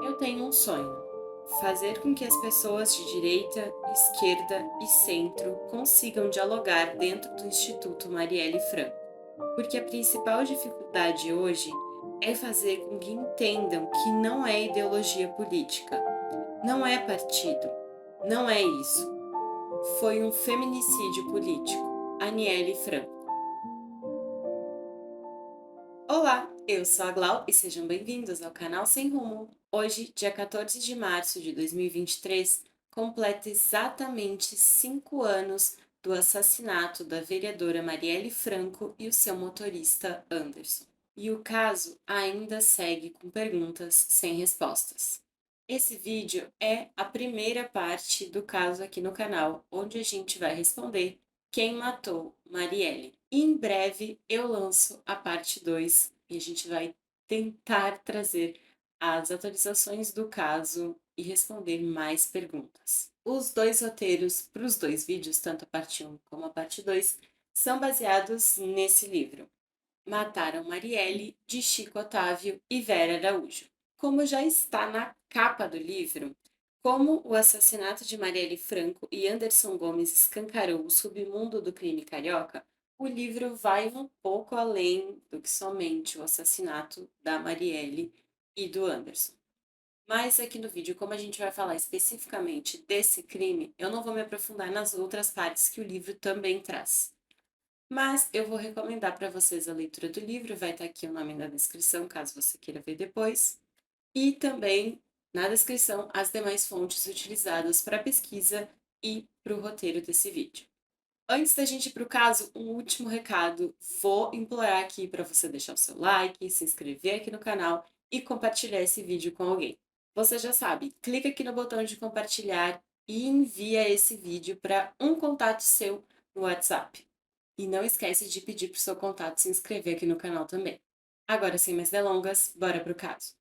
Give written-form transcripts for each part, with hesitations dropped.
Eu tenho um sonho: fazer com que as pessoas de direita, esquerda e centro consigam dialogar dentro do Instituto Marielle Franco. Porque a principal dificuldade hoje é fazer com que entendam que não é ideologia política, não é partido, não é isso. Foi um feminicídio político. Aniele Franco. Olá, eu sou a Glau e sejam bem-vindos ao canal Sem Rumo. Hoje, dia 14 de março de 2023, completa exatamente 5 anos do assassinato da vereadora Marielle Franco e o seu motorista Anderson. E o caso ainda segue com perguntas sem respostas. Esse vídeo é a primeira parte do caso aqui no canal, onde a gente vai responder quem matou Marielle. E em breve eu lanço a parte 2 e a gente vai tentar trazer as atualizações do caso e responder mais perguntas. Os dois roteiros para os dois vídeos, tanto a parte 1 como a parte 2, são baseados nesse livro, Mataram Marielle, de Chico Otávio e Vera Araújo. Como já está na capa do livro, como o assassinato de Marielle Franco e Anderson Gomes escancarou o submundo do crime carioca, o livro vai um pouco além do que somente o assassinato da Marielle e do Anderson. Mas aqui no vídeo, como a gente vai falar especificamente desse crime, eu não vou me aprofundar nas outras partes que o livro também traz. Mas eu vou recomendar para vocês a leitura do livro, vai estar aqui o nome na descrição, caso você queira ver depois. E também na descrição as demais fontes utilizadas para a pesquisa e para o roteiro desse vídeo. Antes da gente ir para o caso, um último recado. Vou implorar aqui para você deixar o seu like, se inscrever aqui no canal e compartilhar esse vídeo com alguém. Você já sabe, clica aqui no botão de compartilhar e envia esse vídeo para um contato seu no WhatsApp. E não esquece de pedir para o seu contato se inscrever aqui no canal também. Agora, sem mais delongas, bora pro caso.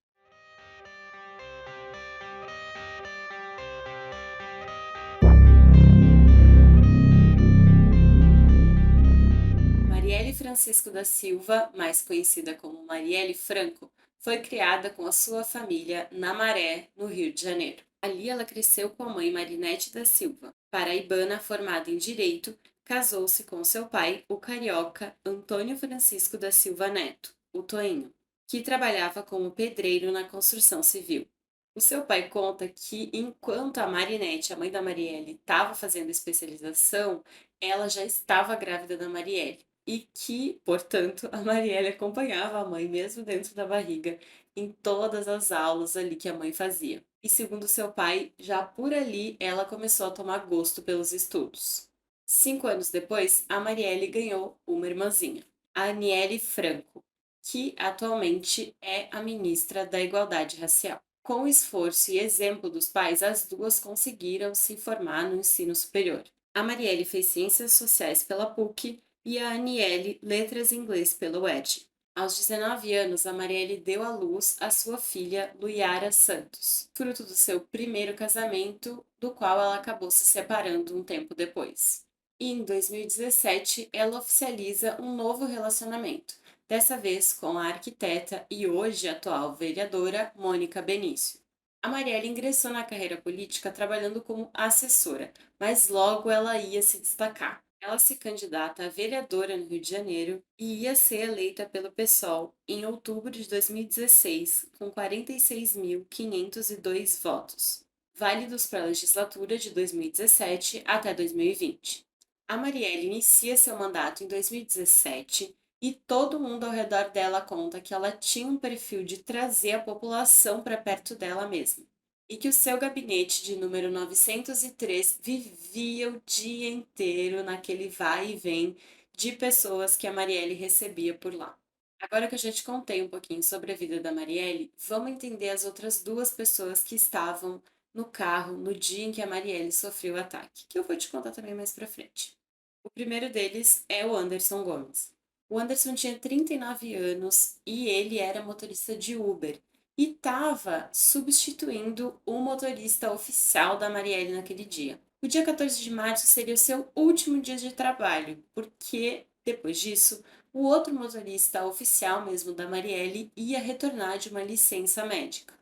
Marielle Francisco da Silva, mais conhecida como Marielle Franco, foi criada com a sua família na Maré, no Rio de Janeiro. Ali ela cresceu com a mãe Marinete da Silva. Paraibana formada em Direito, casou-se com seu pai, o carioca Antônio Francisco da Silva Neto, o Toinho, que trabalhava como pedreiro na construção civil. O seu pai conta que, enquanto a Marinete, a mãe da Marielle, estava fazendo especialização, ela já estava grávida da Marielle e que, portanto, a Marielle acompanhava a mãe mesmo dentro da barriga em todas as aulas ali que a mãe fazia. E segundo seu pai, já por ali ela começou a tomar gosto pelos estudos. 5 anos depois, a Marielle ganhou uma irmãzinha, a Aniele Franco, que atualmente é a ministra da Igualdade Racial. Com o esforço e exemplo dos pais, as duas conseguiram se formar no ensino superior. A Marielle fez Ciências Sociais pela PUC e a Aniele Letras em Inglês pela UERJ. Aos 19 anos, a Marielle deu à luz a sua filha Luiara Santos, fruto do seu primeiro casamento, do qual ela acabou se separando um tempo depois. E em 2017, ela oficializa um novo relacionamento, dessa vez com a arquiteta e hoje atual vereadora Mônica Benício. A Marielle ingressou na carreira política trabalhando como assessora, mas logo ela ia se destacar. Ela se candidata a vereadora no Rio de Janeiro e ia ser eleita pelo PSOL em outubro de 2016, com 46.502 votos, válidos para a legislatura de 2017 até 2020. A Marielle inicia seu mandato em 2017 e todo mundo ao redor dela conta que ela tinha um perfil de trazer a população para perto dela mesma e que o seu gabinete de número 903 vivia o dia inteiro naquele vai e vem de pessoas que a Marielle recebia por lá. Agora que eu já te contei um pouquinho sobre a vida da Marielle, vamos entender as outras duas pessoas que estavam no carro no dia em que a Marielle sofreu o ataque, que eu vou te contar também mais pra frente. O primeiro deles é o Anderson Gomes. O Anderson tinha 39 anos e ele era motorista de Uber e estava substituindo o motorista oficial da Marielle naquele dia. O dia 14 de março seria o seu último dia de trabalho, porque depois disso, o outro motorista oficial mesmo da Marielle ia retornar de uma licença médica.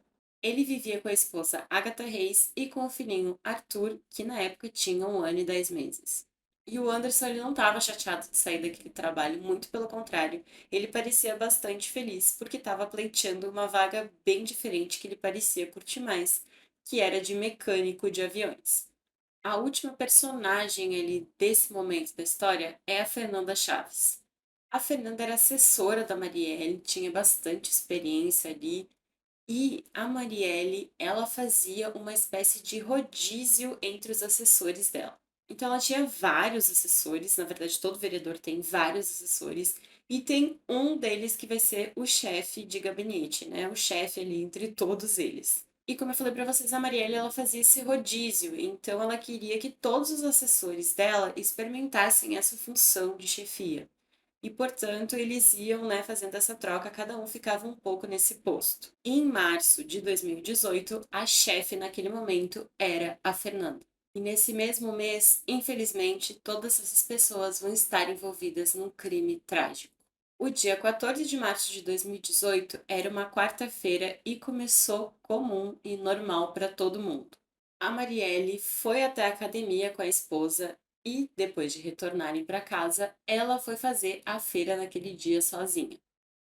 Ele vivia com a esposa Agatha Reis e com o filhinho Arthur, que na época tinha 1 ano e 10 meses. E o Anderson ele não estava chateado de sair daquele trabalho, muito pelo contrário, ele parecia bastante feliz porque estava pleiteando uma vaga bem diferente que ele parecia curtir mais, que era de mecânico de aviões. A última personagem ali desse momento da história é a Fernanda Chaves. A Fernanda era assessora da Marielle, tinha bastante experiência ali, e a Marielle, ela fazia uma espécie de rodízio entre os assessores dela. Então ela tinha vários assessores, na verdade todo vereador tem vários assessores, e tem um deles que vai ser o chefe de gabinete, né? O chefe ali entre todos eles. E como eu falei para vocês, a Marielle ela fazia esse rodízio, então ela queria que todos os assessores dela experimentassem essa função de chefia. E, portanto, eles iam, né, fazendo essa troca, cada um ficava um pouco nesse posto. Em março de 2018, a chefe naquele momento era a Fernanda. E nesse mesmo mês, infelizmente, todas essas pessoas vão estar envolvidas num crime trágico. O dia 14 de março de 2018 era uma quarta-feira e começou comum e normal para todo mundo. A Marielle foi até a academia com a esposa e, depois de retornarem para casa, ela foi fazer a feira naquele dia sozinha.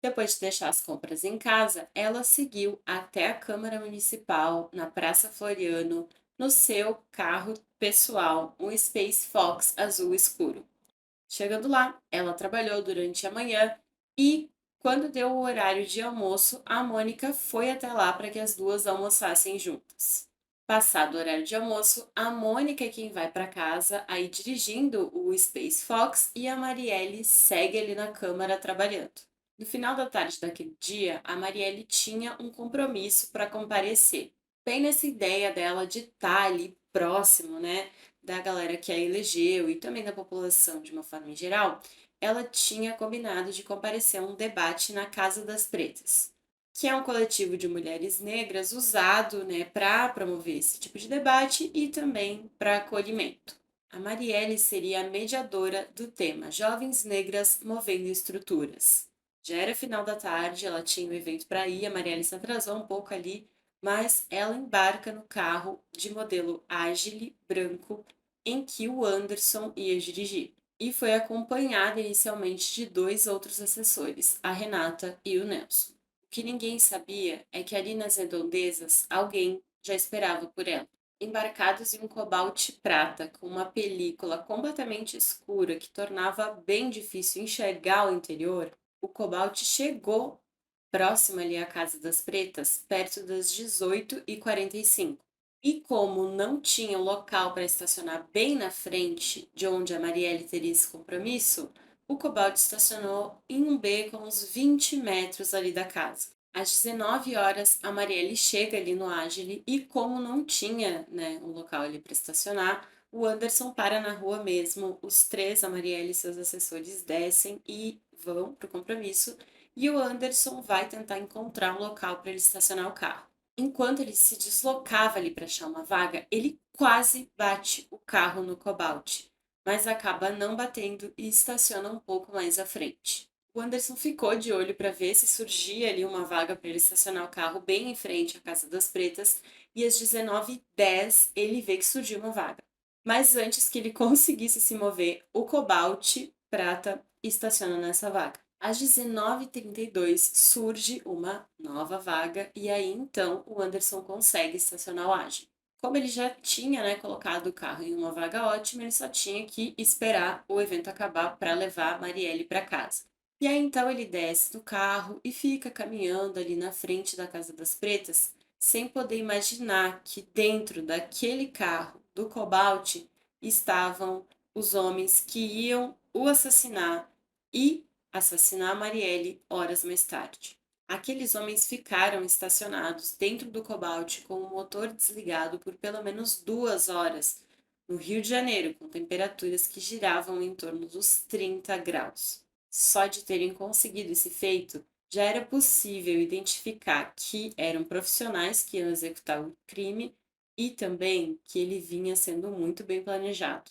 Depois de deixar as compras em casa, ela seguiu até a Câmara Municipal, na Praça Floriano, no seu carro pessoal, um Space Fox azul escuro. Chegando lá, ela trabalhou durante a manhã e, quando deu o horário de almoço, a Mônica foi até lá para que as duas almoçassem juntas. Passado o horário de almoço, a Mônica é quem vai para casa, aí dirigindo o Space Fox, e a Marielle segue ali na câmara trabalhando. No final da tarde daquele dia, a Marielle tinha um compromisso para comparecer. Bem nessa ideia dela de estar ali próximo, né, da galera que a elegeu e também da população de uma forma em geral, ela tinha combinado de comparecer a um debate na Casa das Pretas, que é um coletivo de mulheres negras usado, né, para promover esse tipo de debate e também para acolhimento. A Marielle seria a mediadora do tema Jovens Negras Movendo Estruturas. Já era final da tarde, ela tinha um evento para ir, a Marielle se atrasou um pouco ali, mas ela embarca no carro de modelo Agile branco em que o Anderson ia dirigir, e foi acompanhada inicialmente de dois outros assessores, a Renata e o Nelson. O que ninguém sabia é que ali nas redondezas alguém já esperava por ela. Embarcados em um Cobalt prata com uma película completamente escura que tornava bem difícil enxergar o interior, o Cobalt chegou próximo ali à Casa das Pretas, perto das 18h45. E como não tinha um local para estacionar bem na frente de onde a Marielle teria esse compromisso, o Cobalt estacionou em um beco a uns 20 metros ali da casa. Às 19 horas, a Marielle chega ali no Agile e, como não tinha, né, um local ali para estacionar, o Anderson para na rua mesmo. Os três, a Marielle e seus assessores, descem e vão para o compromisso. E o Anderson vai tentar encontrar um local para ele estacionar o carro. Enquanto ele se deslocava ali para achar uma vaga, ele quase bate o carro no Cobalt, mas acaba não batendo e estaciona um pouco mais à frente. O Anderson ficou de olho para ver se surgia ali uma vaga para ele estacionar o carro bem em frente à Casa das Pretas, e às 19h10 ele vê que surgiu uma vaga. Mas antes que ele conseguisse se mover, o Cobalt prata estaciona nessa vaga. Às 19h32 surge uma nova vaga e aí então o Anderson consegue estacionar o Agile. Como ele já tinha, né, colocado o carro em uma vaga ótima, ele só tinha que esperar o evento acabar para levar a Marielle para casa. E aí então ele desce do carro e fica caminhando ali na frente da Casa das Pretas, sem poder imaginar que dentro daquele carro do Cobalt estavam os homens que iam o assassinar e assassinar a Marielle horas mais tarde. Aqueles homens ficaram estacionados dentro do Cobalt com o motor desligado por pelo menos 2 horas, no Rio de Janeiro, com temperaturas que giravam em torno dos 30 graus. Só de terem conseguido esse feito, já era possível identificar que eram profissionais que iam executar o crime e também que ele vinha sendo muito bem planejado.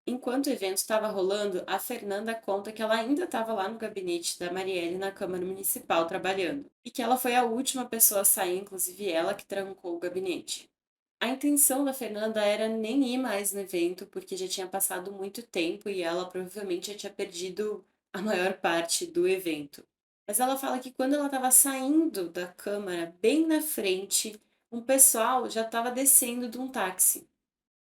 Enquanto o evento estava rolando, a Fernanda conta que ela ainda estava lá no gabinete da Marielle na Câmara Municipal trabalhando, e que ela foi a última pessoa a sair, inclusive ela que trancou o gabinete. A intenção da Fernanda era nem ir mais no evento, porque já tinha passado muito tempo e ela provavelmente já tinha perdido a maior parte do evento. Mas ela fala que quando ela estava saindo da Câmara, bem na frente, um pessoal já estava descendo de um táxi.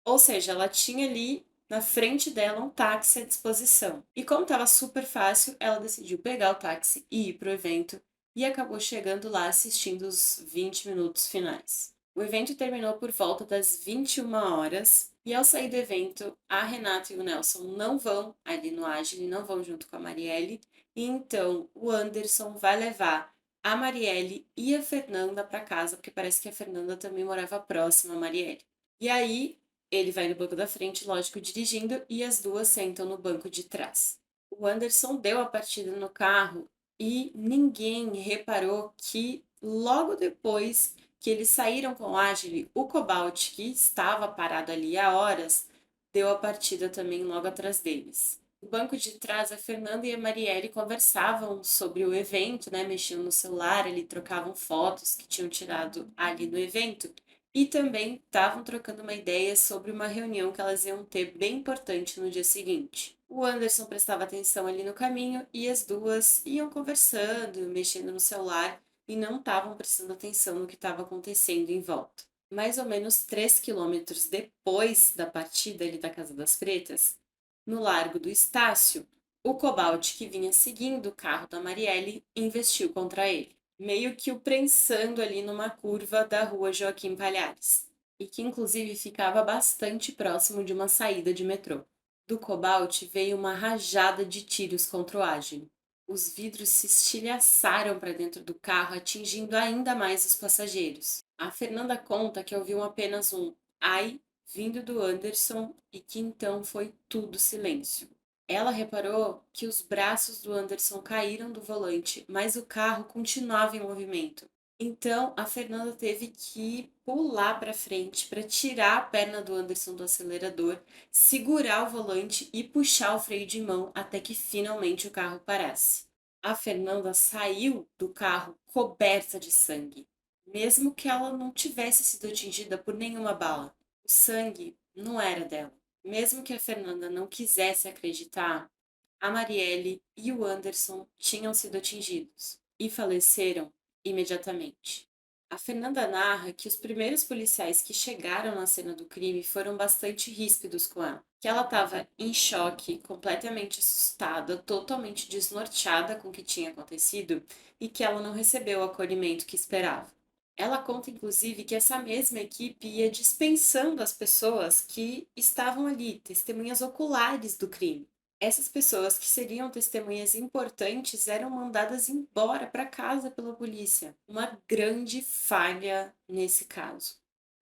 Ou seja, ela tinha ali na frente dela um táxi à disposição. E como estava super fácil, ela decidiu pegar o táxi e ir para o evento e acabou chegando lá assistindo os 20 minutos finais. O evento terminou por volta das 21 horas e ao sair do evento, a Renata e o Nelson não vão ali no Agile, não vão junto com a Marielle, e então o Anderson vai levar a Marielle e a Fernanda para casa, porque parece que a Fernanda também morava próxima à Marielle. E aí ele vai no banco da frente, lógico, dirigindo, e as duas sentam no banco de trás. O Anderson deu a partida no carro e ninguém reparou que logo depois que eles saíram com o Agile, o Cobalt, que estava parado ali há horas, deu a partida também logo atrás deles. No banco de trás, a Fernanda e a Marielle conversavam sobre o evento, né? Mexiam no celular, ali trocavam fotos que tinham tirado ali no evento. E também estavam trocando uma ideia sobre uma reunião que elas iam ter bem importante no dia seguinte. O Anderson prestava atenção ali no caminho e as duas iam conversando, mexendo no celular e não estavam prestando atenção no que estava acontecendo em volta. Mais ou menos 3 quilômetros depois da partida ali da Casa das Pretas, no Largo do Estácio, o Cobalt que vinha seguindo o carro da Marielle investiu contra ele, meio que o prensando ali numa curva da rua Joaquim Palhares, e que inclusive ficava bastante próximo de uma saída de metrô. Do Cobalt veio uma rajada de tiros contra o Ágil. Os vidros se estilhaçaram para dentro do carro, atingindo ainda mais os passageiros. A Fernanda conta que ouviu apenas um ai vindo do Anderson e que então foi tudo silêncio. Ela reparou que os braços do Anderson caíram do volante, mas o carro continuava em movimento. Então a Fernanda teve que pular para frente para tirar a perna do Anderson do acelerador, segurar o volante e puxar o freio de mão até que finalmente o carro parasse. A Fernanda saiu do carro coberta de sangue, mesmo que ela não tivesse sido atingida por nenhuma bala. O sangue não era dela. Mesmo que a Fernanda não quisesse acreditar, a Marielle e o Anderson tinham sido atingidos e faleceram imediatamente. A Fernanda narra que os primeiros policiais que chegaram na cena do crime foram bastante ríspidos com ela, que ela estava em choque, completamente assustada, totalmente desnorteada com o que tinha acontecido e que ela não recebeu o acolhimento que esperava. Ela conta, inclusive, que essa mesma equipe ia dispensando as pessoas que estavam ali, testemunhas oculares do crime. Essas pessoas que seriam testemunhas importantes eram mandadas embora para casa pela polícia. Uma grande falha nesse caso.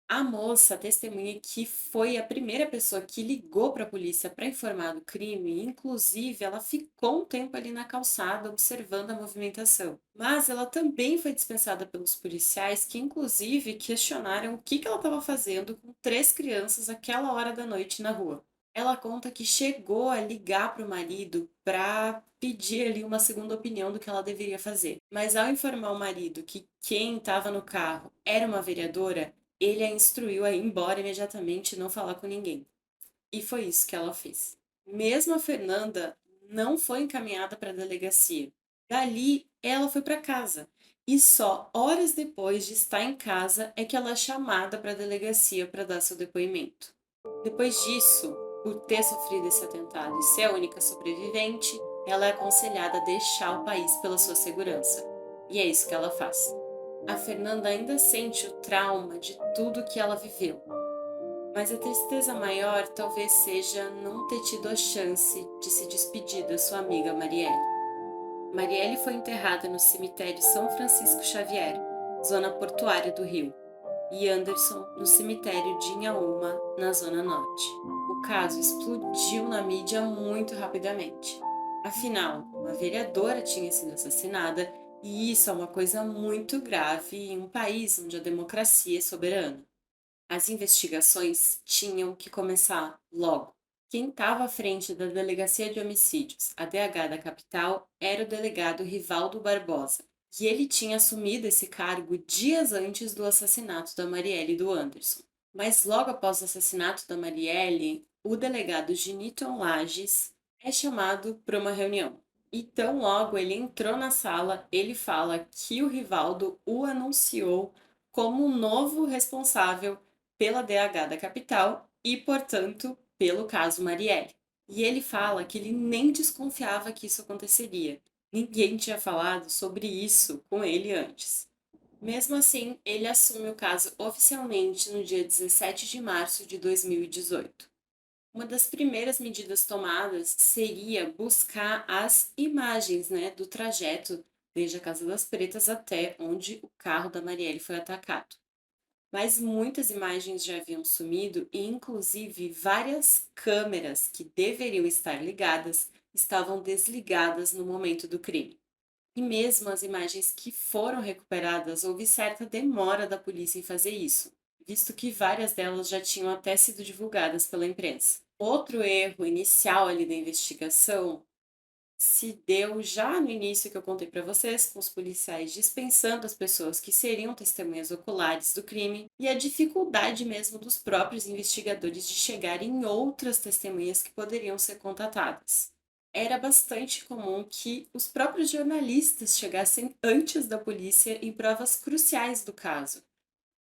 A moça testemunha que foi a primeira pessoa que ligou para a polícia para informar do crime, inclusive ela ficou um tempo ali na calçada observando a movimentação. Mas ela também foi dispensada pelos policiais que inclusive questionaram o que ela estava fazendo com 3 crianças àquela hora da noite na rua. Ela conta que chegou a ligar para o marido para pedir ali uma segunda opinião do que ela deveria fazer. Mas ao informar o marido que quem estava no carro era uma vereadora, ele a instruiu a ir embora imediatamente e não falar com ninguém. E foi isso que ela fez. Mesmo a Fernanda não foi encaminhada para a delegacia. Dali, ela foi para casa. E só horas depois de estar em casa é que ela é chamada para a delegacia para dar seu depoimento. Depois disso, por ter sofrido esse atentado e ser a única sobrevivente, ela é aconselhada a deixar o país pela sua segurança. E é isso que ela faz. A Fernanda ainda sente o trauma de tudo que ela viveu, mas a tristeza maior talvez seja não ter tido a chance de se despedir da sua amiga Marielle. Marielle foi enterrada no cemitério São Francisco Xavier, zona portuária do Rio, e Anderson no cemitério de Inhaúma, na zona norte. O caso explodiu na mídia muito rapidamente. Afinal, uma vereadora tinha sido assassinada e isso é uma coisa muito grave em um país onde a democracia é soberana. As investigações tinham que começar logo. Quem estava à frente da Delegacia de Homicídios, a DH da capital, era o delegado Rivaldo Barbosa, e ele tinha assumido esse cargo dias antes do assassinato da Marielle e do Anderson. Mas logo após o assassinato da Marielle, o delegado Giniton Lages é chamado para uma reunião. E tão logo ele entrou na sala, ele fala que o Rivaldo o anunciou como o novo responsável pela DH da capital e, portanto, pelo caso Marielle. E ele fala que ele nem desconfiava que isso aconteceria. Ninguém tinha falado sobre isso com ele antes. Mesmo assim, ele assume o caso oficialmente no dia 17 de março de 2018. Uma das primeiras medidas tomadas seria buscar as imagens, né, do trajeto desde a Casa das Pretas até onde o carro da Marielle foi atacado. Mas muitas imagens já haviam sumido e, inclusive, várias câmeras que deveriam estar ligadas estavam desligadas no momento do crime. E mesmo as imagens que foram recuperadas, houve certa demora da polícia em fazer isso, visto que várias delas já tinham até sido divulgadas pela imprensa. Outro erro inicial ali da investigação se deu já no início que eu contei para vocês, com os policiais dispensando as pessoas que seriam testemunhas oculares do crime e a dificuldade mesmo dos próprios investigadores de chegar em outras testemunhas que poderiam ser contatadas. Era bastante comum que os próprios jornalistas chegassem antes da polícia em provas cruciais do caso,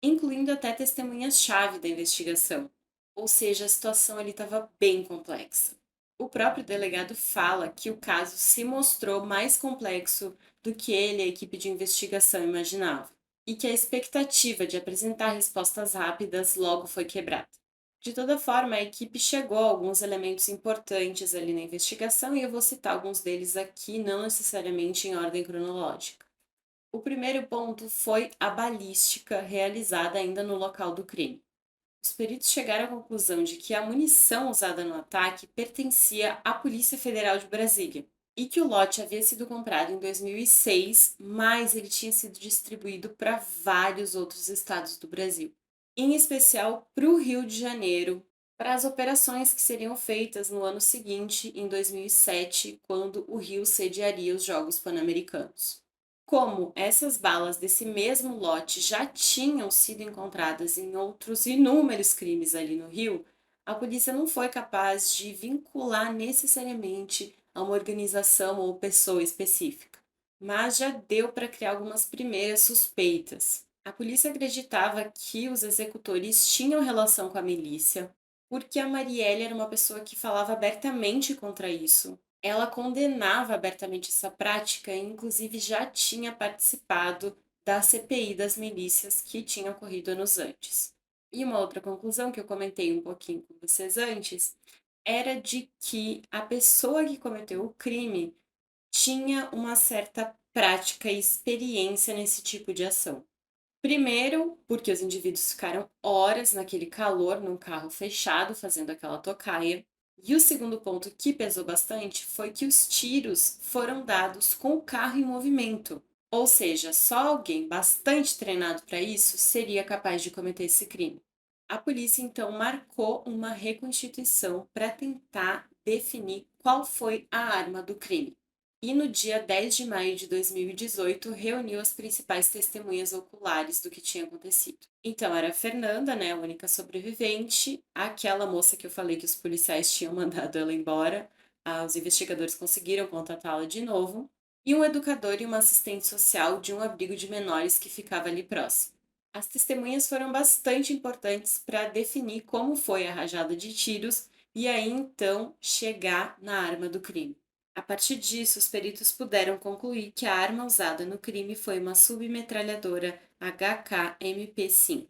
incluindo até testemunhas-chave da investigação. Ou seja, a situação ali estava bem complexa. O próprio delegado fala que o caso se mostrou mais complexo do que ele e a equipe de investigação imaginavam, e que a expectativa de apresentar respostas rápidas logo foi quebrada. De toda forma, a equipe chegou a alguns elementos importantes ali na investigação e eu vou citar alguns deles aqui, não necessariamente em ordem cronológica. O primeiro ponto foi a balística realizada ainda no local do crime. Os peritos chegaram à conclusão de que a munição usada no ataque pertencia à Polícia Federal de Brasília e que o lote havia sido comprado em 2006, mas ele tinha sido distribuído para vários outros estados do Brasil, em especial para o Rio de Janeiro, para as operações que seriam feitas no ano seguinte, em 2007, quando o Rio sediaria os Jogos Pan-Americanos. Como essas balas desse mesmo lote já tinham sido encontradas em outros inúmeros crimes ali no Rio, a polícia não foi capaz de vincular necessariamente a uma organização ou pessoa específica, mas já deu para criar algumas primeiras suspeitas. A polícia acreditava que os executores tinham relação com a milícia, porque a Marielle era uma pessoa que falava abertamente contra isso. Ela condenava abertamente essa prática e, inclusive, já tinha participado da CPI das milícias que tinha ocorrido anos antes. E uma outra conclusão que eu comentei um pouquinho com vocês antes era de que a pessoa que cometeu o crime tinha uma certa prática e experiência nesse tipo de ação. Primeiro, porque os indivíduos ficaram horas naquele calor, num carro fechado, fazendo aquela tocaia. E o segundo ponto que pesou bastante foi que os tiros foram dados com o carro em movimento. Ou seja, só alguém bastante treinado para isso seria capaz de cometer esse crime. A polícia então marcou uma reconstituição para tentar definir qual foi a arma do crime. E no dia 10 de maio de 2018 reuniu as principais testemunhas oculares do que tinha acontecido. Então era a Fernanda, né, a única sobrevivente, aquela moça que eu falei que os policiais tinham mandado ela embora, os investigadores conseguiram contatá-la de novo, e um educador e uma assistente social de um abrigo de menores que ficava ali próximo. As testemunhas foram bastante importantes para definir como foi a rajada de tiros e aí então chegar na arma do crime. A partir disso, os peritos puderam concluir que a arma usada no crime foi uma submetralhadora HK-MP5.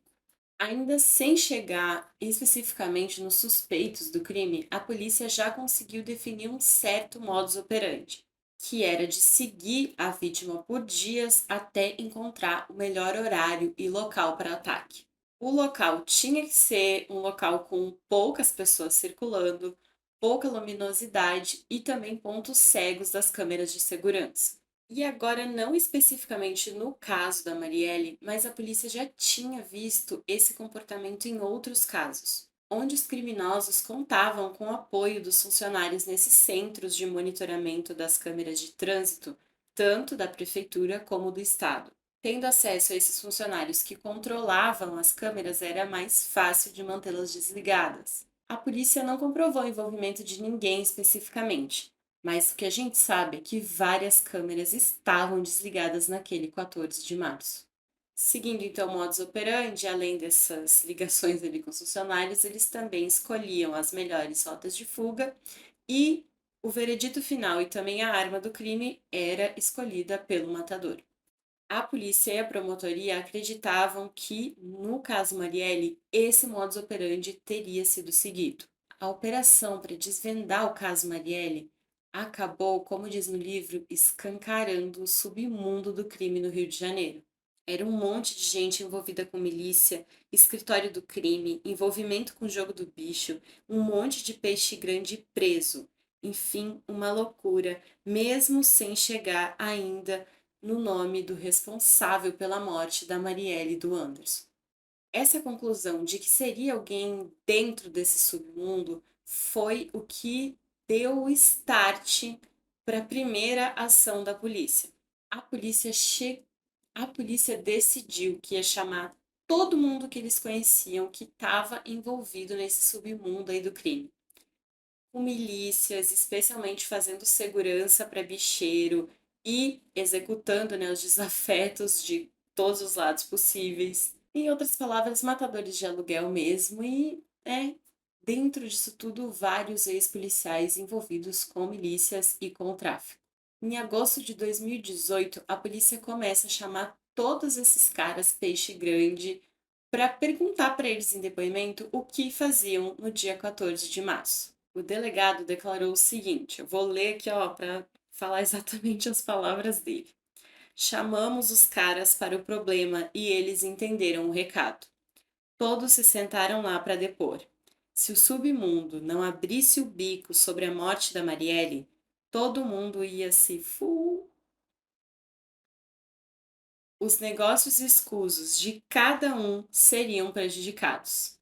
Ainda sem chegar especificamente nos suspeitos do crime, a polícia já conseguiu definir um certo modus operandi, que era de seguir a vítima por dias até encontrar o melhor horário e local para ataque. O local tinha que ser um local com poucas pessoas circulando, pouca luminosidade e também pontos cegos das câmeras de segurança. E agora, não especificamente no caso da Marielle, mas a polícia já tinha visto esse comportamento em outros casos. onde os criminosos contavam com o apoio dos funcionários nesses centros de monitoramento das câmeras de trânsito, tanto da prefeitura como do estado. Tendo acesso a esses funcionários que controlavam as câmeras, era mais fácil de mantê-las desligadas. A polícia não comprovou o envolvimento de ninguém especificamente, mas o que a gente sabe é que várias câmeras estavam desligadas naquele 14 de março. Seguindo então o modus operandi, além dessas ligações ali com os funcionários, eles também escolhiam as melhores rotas de fuga e o veredito final e também a arma do crime era escolhida pelo matador. A polícia e a promotoria acreditavam que, no caso Marielle, esse modus operandi teria sido seguido. A operação para desvendar o caso Marielle acabou, como diz no livro, escancarando o submundo do crime no Rio de Janeiro. Era um monte de gente envolvida com milícia, escritório do crime, envolvimento com o jogo do bicho, um monte de peixe grande preso. Enfim, uma loucura, mesmo sem chegar ainda no nome do responsável pela morte da Marielle e do Anderson. Essa conclusão de que seria alguém dentro desse submundo foi o que deu o start para a primeira ação da polícia. A polícia, a polícia decidiu que ia chamar todo mundo que eles conheciam que estava envolvido nesse submundo aí do crime, com milícias, especialmente fazendo segurança para bicheiro e executando, né, os desafetos de todos os lados possíveis. Em outras palavras, matadores de aluguel mesmo e, dentro disso tudo, vários ex-policiais envolvidos com milícias e com o tráfico. Em agosto de 2018, a polícia começa a chamar todos esses caras peixe grande para perguntar para eles em depoimento o que faziam no dia 14 de março. O delegado declarou o seguinte, eu vou ler aqui para falar exatamente as palavras dele. Chamamos os caras para o problema e eles entenderam o recado. Todos se sentaram lá para depor. Se o submundo não abrisse o bico sobre a morte da Marielle, todo mundo ia se Os negócios escusos de cada um seriam prejudicados.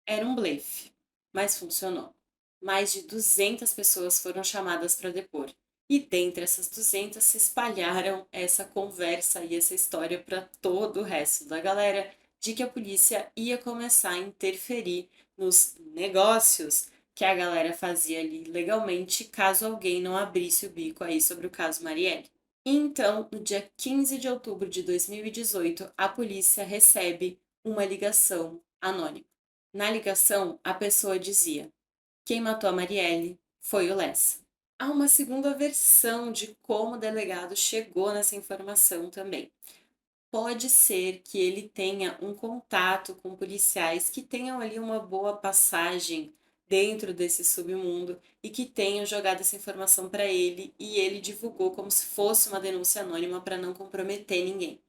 Era um blefe, mas funcionou. Mais de 200 pessoas foram chamadas para depor. E dentre essas 200 se espalharam essa conversa e essa história para todo o resto da galera de que a polícia ia começar a interferir nos negócios que a galera fazia ali legalmente caso alguém não abrisse o bico aí sobre o caso Marielle. Então, no dia 15 de outubro de 2018, a polícia recebe uma ligação anônima. Na ligação, a pessoa dizia: quem matou a Marielle foi o Lessa. Há uma segunda versão de como o delegado chegou nessa informação também. Pode ser que ele tenha um contato com policiais que tenham ali uma boa passagem dentro desse submundo e que tenham jogado essa informação para ele e ele divulgou como se fosse uma denúncia anônima para não comprometer ninguém.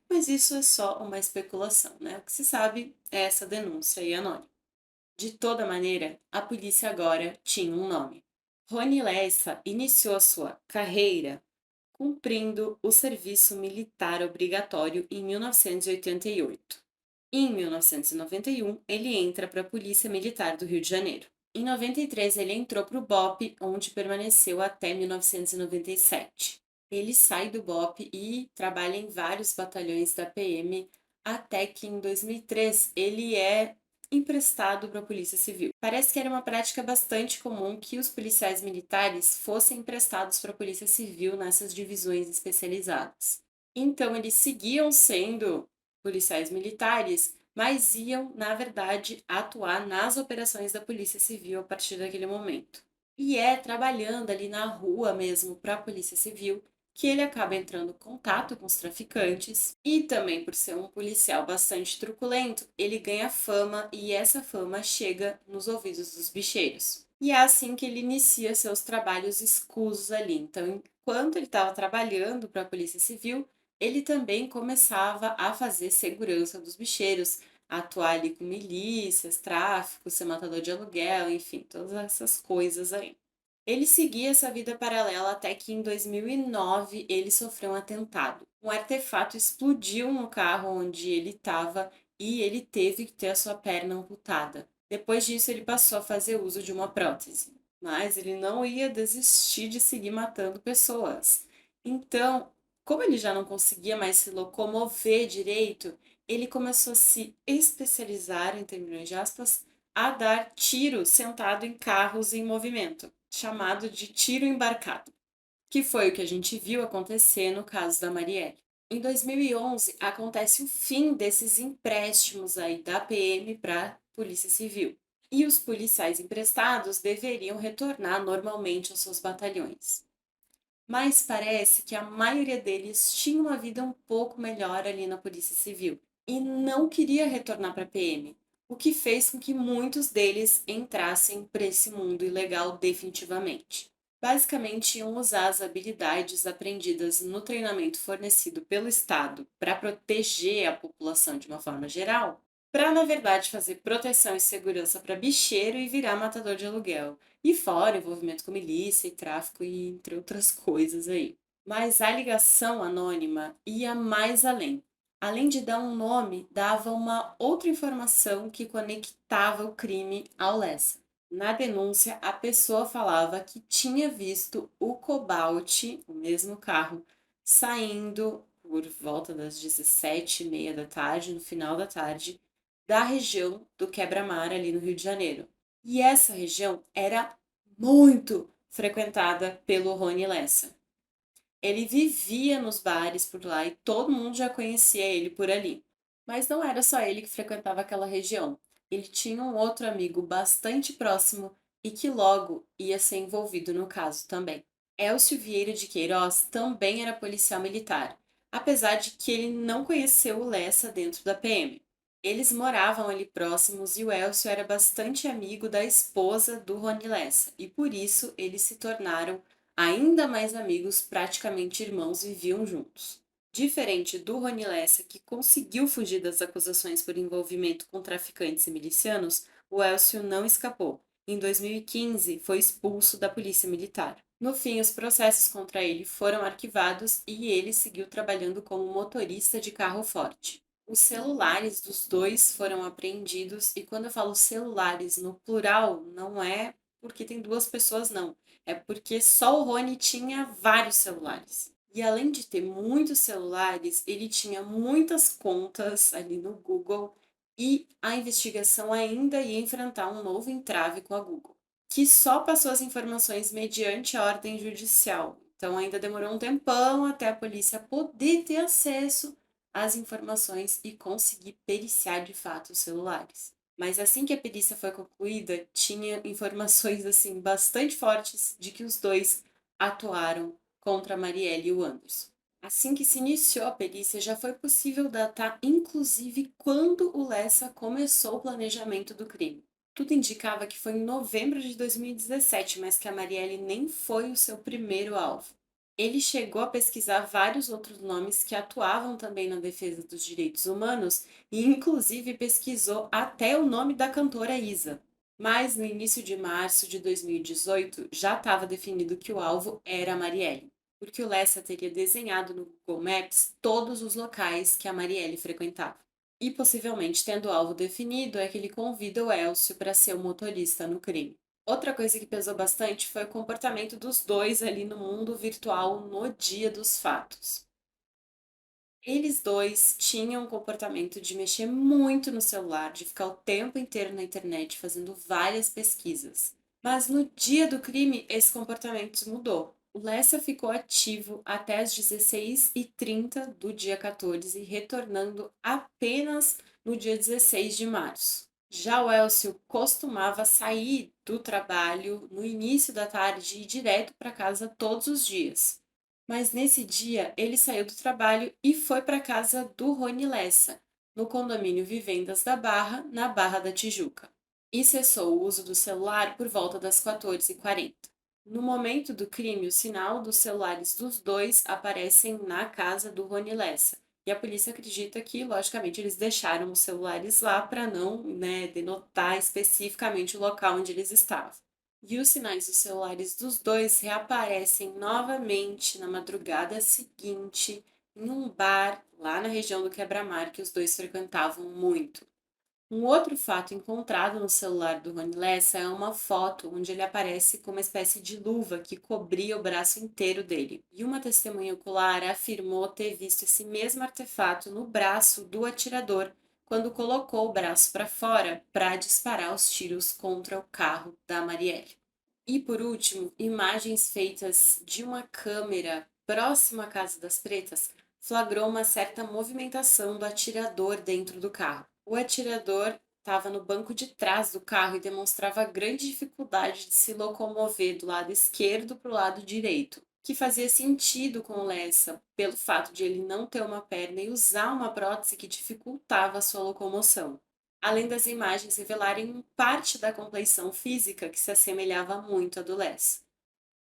Mas isso é só uma especulação, né? O que se sabe é essa denúncia aí anônima. De toda maneira, a polícia agora tinha um nome. Rony Lessa iniciou a sua carreira cumprindo o serviço militar obrigatório em 1988. Em 1991, ele entra para a Polícia Militar do Rio de Janeiro. Em 93, ele entrou para o BOPE, onde permaneceu até 1997. Ele sai do BOPE e trabalha em vários batalhões da PM, até que em 2003 ele é emprestado para a Polícia Civil. Parece que era uma prática bastante comum que os policiais militares fossem emprestados para a Polícia Civil nessas divisões especializadas. Então, eles seguiam sendo policiais militares, mas iam, na verdade, atuar nas operações da Polícia Civil a partir daquele momento. E é trabalhando ali na rua mesmo para a Polícia Civil que ele acaba entrando em contato com os traficantes e também por ser um policial bastante truculento, ele ganha fama e essa fama chega nos ouvidos dos bicheiros. E é assim que ele inicia seus trabalhos escusos ali. Então, enquanto ele estava trabalhando para a Polícia Civil, ele também começava a fazer segurança dos bicheiros, a atuar ali com milícias, tráfico, ser matador de aluguel, enfim, todas essas coisas aí. Ele seguia essa vida paralela até que em 2009 ele sofreu um atentado. Um artefato explodiu no carro onde ele estava e ele teve que ter a sua perna amputada. Depois disso, ele passou a fazer uso de uma prótese. Mas ele não ia desistir de seguir matando pessoas. Então, como ele já não conseguia mais se locomover direito, ele começou a se especializar, entre milhões de aspas, a dar tiro sentado em carros em movimento, chamado de tiro embarcado, que foi o que a gente viu acontecer no caso da Marielle. Em 2011, acontece o fim desses empréstimos aí da PM para a Polícia Civil. E os policiais emprestados deveriam retornar normalmente aos seus batalhões. Mas parece que a maioria deles tinha uma vida um pouco melhor ali na Polícia Civil e não queria retornar para a PM, o que fez com que muitos deles entrassem para esse mundo ilegal definitivamente. Basicamente, iam usar as habilidades aprendidas no treinamento fornecido pelo Estado para proteger a população de uma forma geral, para, na verdade, fazer proteção e segurança para bicheiro e virar matador de aluguel. E fora envolvimento com milícia e tráfico e entre outras coisas aí. Mas a ligação anônima ia mais além. Além de dar um nome, dava uma outra informação que conectava o crime ao Lessa. Na denúncia, a pessoa falava que tinha visto o Cobalt, o mesmo carro, saindo por volta das 17h30 da tarde, no final da tarde, da região do Quebra-Mar, ali no Rio de Janeiro. E essa região era muito frequentada pelo Rony Lessa. Ele vivia nos bares por lá e todo mundo já conhecia ele por ali. Mas não era só ele que frequentava aquela região. Ele tinha um outro amigo bastante próximo e que logo ia ser envolvido no caso também. Elcio Vieira de Queiroz também era policial militar, apesar de que ele não conheceu o Lessa dentro da PM. Eles moravam ali próximos e o Elcio era bastante amigo da esposa do Rony Lessa, e por isso eles se tornaram ainda mais amigos, praticamente irmãos, viviam juntos. Diferente do Rony Lessa, que conseguiu fugir das acusações por envolvimento com traficantes e milicianos, o Elcio não escapou. Em 2015, foi expulso da polícia militar. No fim, os processos contra ele foram arquivados e ele seguiu trabalhando como motorista de carro forte. Os celulares dos dois foram apreendidos, e quando eu falo celulares no plural, não é porque tem duas pessoas, não. É porque só o Rony tinha vários celulares. E além de ter muitos celulares, ele tinha muitas contas ali no Google, e a investigação ainda ia enfrentar um novo entrave com a Google, que só passou as informações mediante a ordem judicial. Então ainda demorou um tempão até a polícia poder ter acesso às informações e conseguir periciar de fato os celulares. Mas assim que a perícia foi concluída, tinha informações assim bastante fortes de que os dois atuaram contra a Marielle e o Anderson. Assim que se iniciou a perícia, já foi possível datar inclusive quando o Lessa começou o planejamento do crime. Tudo indicava que foi em novembro de 2017, mas que a Marielle nem foi o seu primeiro alvo. Ele chegou a pesquisar vários outros nomes que atuavam também na defesa dos direitos humanos e inclusive pesquisou até o nome da cantora Isa. Mas no início de março de 2018 já estava definido que o alvo era a Marielle, porque o Lessa teria desenhado no Google Maps todos os locais que a Marielle frequentava. E possivelmente tendo o alvo definido é que ele convida o Elcio para ser o motorista no crime. Outra coisa que pesou bastante foi o comportamento dos dois ali no mundo virtual no dia dos fatos. Eles dois tinham um comportamento de mexer muito no celular, de ficar o tempo inteiro na internet fazendo várias pesquisas. Mas no dia do crime, esse comportamento mudou. O Lessa ficou ativo até as 16h30 do dia 14, retornando apenas no dia 16 de março. Já o Elcio costumava sair do trabalho no início da tarde e ir direto para casa todos os dias. Mas nesse dia ele saiu do trabalho e foi para a casa do Rony Lessa, no condomínio Vivendas da Barra, na Barra da Tijuca, e cessou o uso do celular por volta das 14h40. No momento do crime, o sinal dos celulares dos dois aparecem na casa do Rony Lessa. E a polícia acredita que, logicamente, eles deixaram os celulares lá para não, denotar especificamente o local onde eles estavam. E os sinais dos celulares dos dois reaparecem novamente na madrugada seguinte, em um bar lá na região do Quebra-Mar que os dois frequentavam muito. Um outro fato encontrado no celular do Rony Lessa é uma foto onde ele aparece com uma espécie de luva que cobria o braço inteiro dele. E uma testemunha ocular afirmou ter visto esse mesmo artefato no braço do atirador quando colocou o braço para fora para disparar os tiros contra o carro da Marielle. E por último, imagens feitas de uma câmera próxima à Casa das Pretas flagrou uma certa movimentação do atirador dentro do carro. O atirador estava no banco de trás do carro e demonstrava grande dificuldade de se locomover do lado esquerdo para o lado direito, que fazia sentido com o Lessa, pelo fato de ele não ter uma perna e usar uma prótese que dificultava a sua locomoção, além das imagens revelarem parte da compleição física que se assemelhava muito à do Les.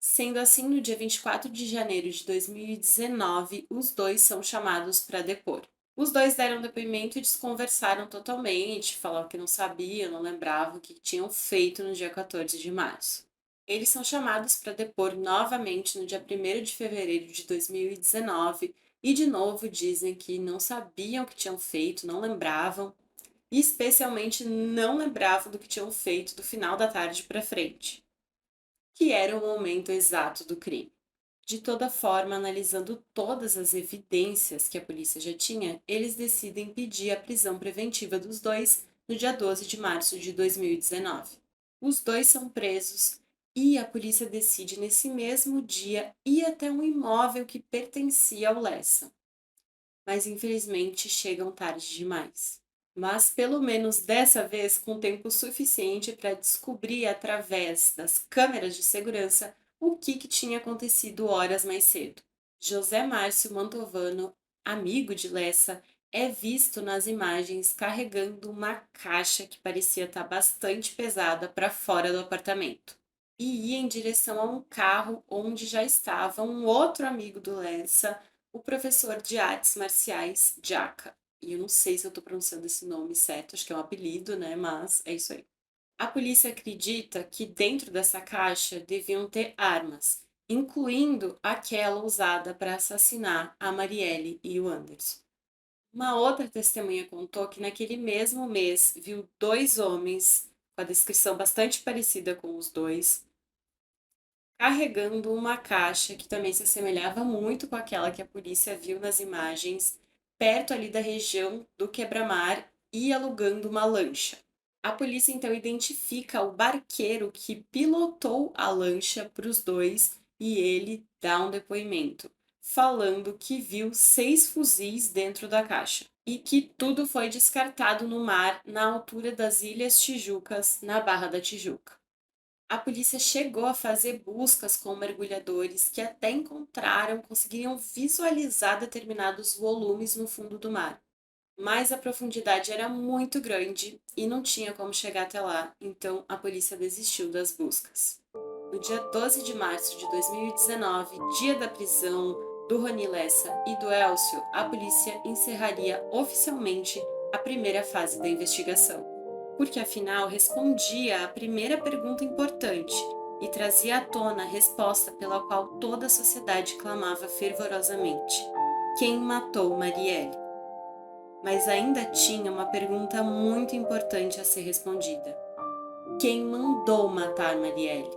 Sendo assim, no dia 24 de janeiro de 2019, os dois são chamados para depor. Os dois deram depoimento e desconversaram totalmente, falaram que não sabiam, não lembravam o que tinham feito no dia 14 de março. Eles são chamados para depor novamente no dia 1º de fevereiro de 2019 e de novo dizem que não sabiam o que tinham feito, não lembravam e especialmente não lembravam do que tinham feito do final da tarde para frente, que era o momento exato do crime. De toda forma, analisando todas as evidências que a polícia já tinha, eles decidem pedir a prisão preventiva dos dois no dia 12 de março de 2019. Os dois são presos e a polícia decide nesse mesmo dia ir até um imóvel que pertencia ao Lessa. Mas infelizmente chegam tarde demais. Mas pelo menos dessa vez com tempo suficiente para descobrir através das câmeras de segurança o que tinha acontecido horas mais cedo. José Márcio Mantovano, amigo de Lessa, é visto nas imagens carregando uma caixa que parecia estar bastante pesada para fora do apartamento e ia em direção a um carro onde já estava um outro amigo do Lessa, o professor de artes marciais Jaca. E eu não sei se eu estou pronunciando esse nome certo, acho que é um apelido, né? Mas é isso aí. A polícia acredita que dentro dessa caixa deviam ter armas, incluindo aquela usada para assassinar a Marielle e o Anderson. Uma outra testemunha contou que naquele mesmo mês viu dois homens, com a descrição bastante parecida com os dois, carregando uma caixa que também se assemelhava muito com aquela que a polícia viu nas imagens, perto ali da região do quebra-mar e alugando uma lancha. A polícia então identifica o barqueiro que pilotou a lancha para os dois e ele dá um depoimento, falando que viu 6 fuzis dentro da caixa e que tudo foi descartado no mar na altura das Ilhas Tijucas, na Barra da Tijuca. A polícia chegou a fazer buscas com mergulhadores que até conseguiriam visualizar determinados volumes no fundo do mar. Mas a profundidade era muito grande e não tinha como chegar até lá, então a polícia desistiu das buscas. No dia 12 de março de 2019, dia da prisão do Rony Lessa e do Elcio, a polícia encerraria oficialmente a primeira fase da investigação, porque afinal respondia à primeira pergunta importante e trazia à tona a resposta pela qual toda a sociedade clamava fervorosamente: quem matou Marielle? Mas ainda tinha uma pergunta muito importante a ser respondida: quem mandou matar Marielle?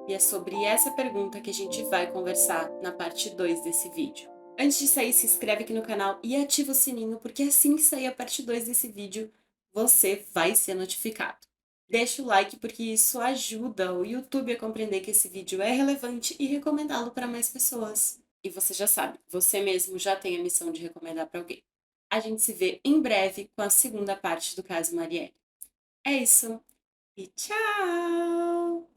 E é sobre essa pergunta que a gente vai conversar na parte 2 desse vídeo. Antes de sair, se inscreve aqui no canal e ativa o sininho, porque assim que sair a parte 2 desse vídeo, você vai ser notificado. Deixa o like, porque isso ajuda o YouTube a compreender que esse vídeo é relevante e recomendá-lo para mais pessoas. E você já sabe, você mesmo já tem a missão de recomendar para alguém. A gente se vê em breve com a segunda parte do caso Marielle. É isso, e tchau!